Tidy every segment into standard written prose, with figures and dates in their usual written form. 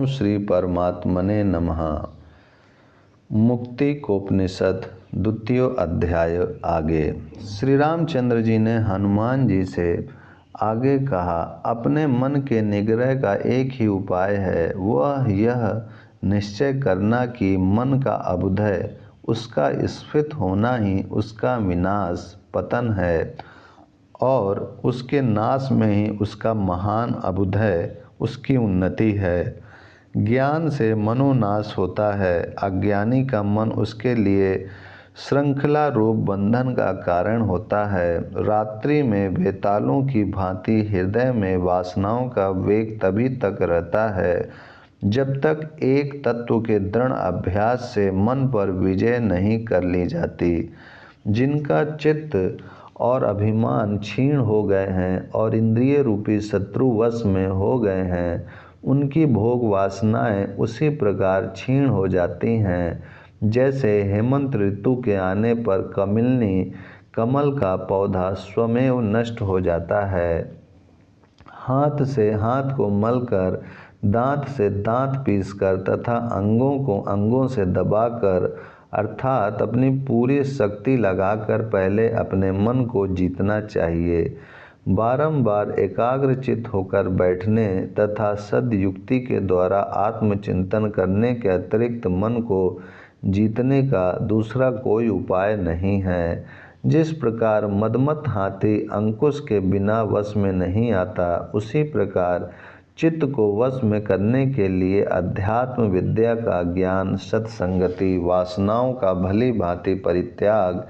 श्री परमात्मने नमः। मुक्तिकोपनिषद द्वितीय अध्याय आगे। श्री रामचंद्र जी ने हनुमान जी से आगे कहा, अपने मन के निग्रह का एक ही उपाय है, वह यह निश्चय करना कि मन का अभुदय, उसका स्फीत होना ही उसका विनाश पतन है और उसके नाश में ही उसका महान अभुदय उसकी उन्नति है। ज्ञान से मनोनाश होता है, अज्ञानी का मन उसके लिए श्रृंखला रूप बंधन का कारण होता है। रात्रि में बेतालों की भांति हृदय में वासनाओं का वेग तभी तक रहता है जब तक एक तत्व के दृढ़ अभ्यास से मन पर विजय नहीं कर ली जाती। जिनका चित्त और अभिमान क्षीण हो गए हैं और इंद्रिय रूपी शत्रु वश में हो गए हैं, उनकी भोग वासनाएं उसी प्रकार क्षीण हो जाती हैं जैसे हेमंत ऋतु के आने पर कमलिनी कमल का पौधा स्वमेव नष्ट हो जाता है। हाथ से हाथ को मलकर, दांत से दांत पीसकर तथा अंगों को अंगों से दबाकर अर्थात अपनी पूरी शक्ति लगाकर पहले अपने मन को जीतना चाहिए। बारंबार एकाग्रचित होकर बैठने तथा सद्युक्ति के द्वारा आत्मचिंतन करने के अतिरिक्त मन को जीतने का दूसरा कोई उपाय नहीं है। जिस प्रकार मदमत हाथी अंकुश के बिना वश में नहीं आता, उसी प्रकार चित्त को वश में करने के लिए अध्यात्म विद्या का ज्ञान, सत्संगति, वासनाओं का भली भांति परित्याग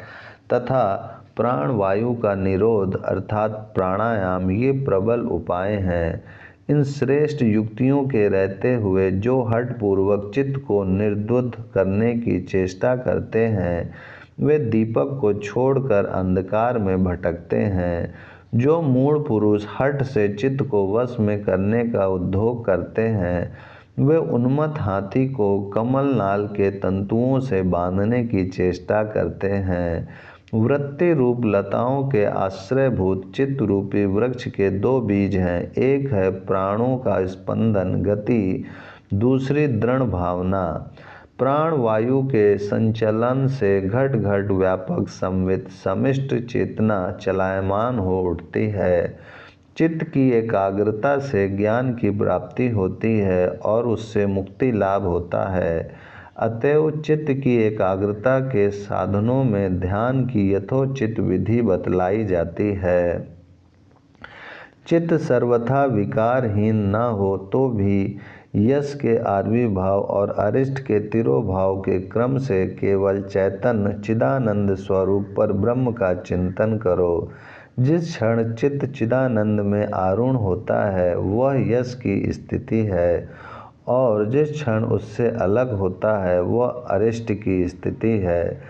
तथा प्राण वायु का निरोध अर्थात प्राणायाम, ये प्रबल उपाय हैं। इन श्रेष्ठ युक्तियों के रहते हुए जो हठपूर्वक चित्त को निर्द्वंद करने की चेष्टा करते हैं, वे दीपक को छोड़कर अंधकार में भटकते हैं। जो मूढ़ पुरुष हठ से चित्त को वश में करने का उद्योग करते हैं, वे उन्मत्त हाथी को कमल नाल के तंतुओं से बांधने की चेष्टा करते हैं। वृत्ति रूप लताओं के आश्रयभूत चित्त रूपी वृक्ष के दो बीज हैं, एक है प्राणों का स्पंदन गति, दूसरी दृढ़ भावना। प्राण वायु के संचलन से घट घट व्यापक संवित समिष्ट चेतना चलायमान हो उठती है। चित्त की एकाग्रता से ज्ञान की प्राप्ति होती है और उससे मुक्ति लाभ होता है। अतएव चित्त की एकाग्रता के साधनों में ध्यान की यथोचित विधि बतलाई जाती है। चित्त सर्वथा विकारहीन न हो तो भी यश के आविर्भाव और अरिष्ट के तिरोभाव के क्रम से केवल चैतन्य चिदानंद स्वरूप पर ब्रह्म का चिंतन करो। जिस क्षण चित्त चिदानंद में आरूढ़ होता है, वह यश की स्थिति है और जिस क्षण उससे अलग होता है, वह अरिष्ट की स्थिति है।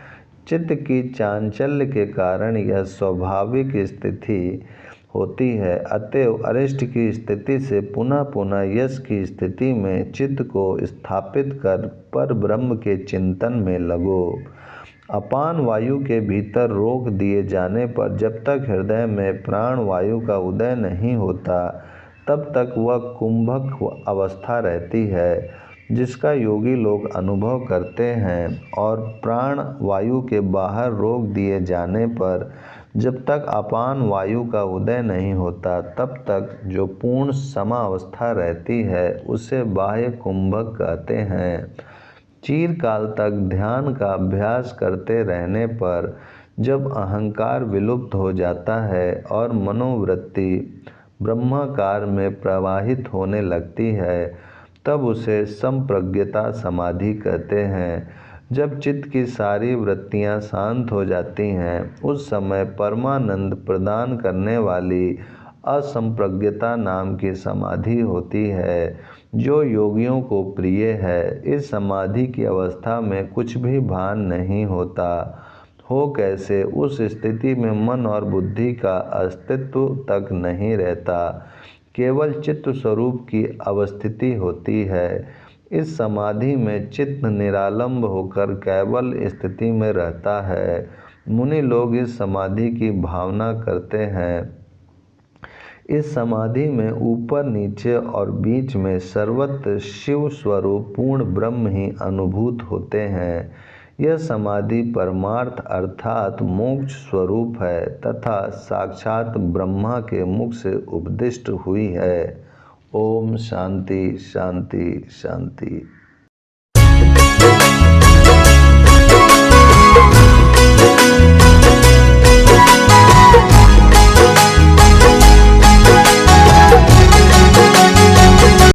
चित्त की चांचल्य के कारण यह स्वाभाविक स्थिति होती है। अतएव अरिष्ट की स्थिति से पुनः पुनः यश की स्थिति में चित्त को स्थापित कर पर ब्रह्म के चिंतन में लगो। अपान वायु के भीतर रोक दिए जाने पर जब तक हृदय में प्राण वायु का उदय नहीं होता, तब तक वह कुंभक अवस्था रहती है, जिसका योगी लोग अनुभव करते हैं। और प्राण वायु के बाहर रोक दिए जाने पर जब तक अपान वायु का उदय नहीं होता, तब तक जो पूर्ण समावस्था रहती है, उसे बाह्य कुंभक कहते हैं। चिरकाल तक ध्यान का अभ्यास करते रहने पर जब अहंकार विलुप्त हो जाता है और मनोवृत्ति ब्रह्माकार में प्रवाहित होने लगती है, तब उसे संप्रज्ञता समाधि कहते हैं। जब चित्त की सारी वृत्तियां शांत हो जाती हैं, उस समय परमानंद प्रदान करने वाली असंप्रज्ञता नाम की समाधि होती है, जो योगियों को प्रिय है। इस समाधि की अवस्था में कुछ भी भान नहीं होता। हो कैसे? उस स्थिति में मन और बुद्धि का अस्तित्व तक नहीं रहता, केवल चित्त स्वरूप की अवस्थिति होती है। इस समाधि में चित्त निरालंब होकर केवल स्थिति में रहता है। मुनि लोग इस समाधि की भावना करते हैं। इस समाधि में ऊपर नीचे और बीच में सर्वत्र शिव स्वरूप पूर्ण ब्रह्म ही अनुभूत होते हैं। यह समाधि परमार्थ अर्थात मोक्ष स्वरूप है तथा साक्षात ब्रह्मा के मुख से उपदिष्ट हुई है। ओम शांति शांति शांति।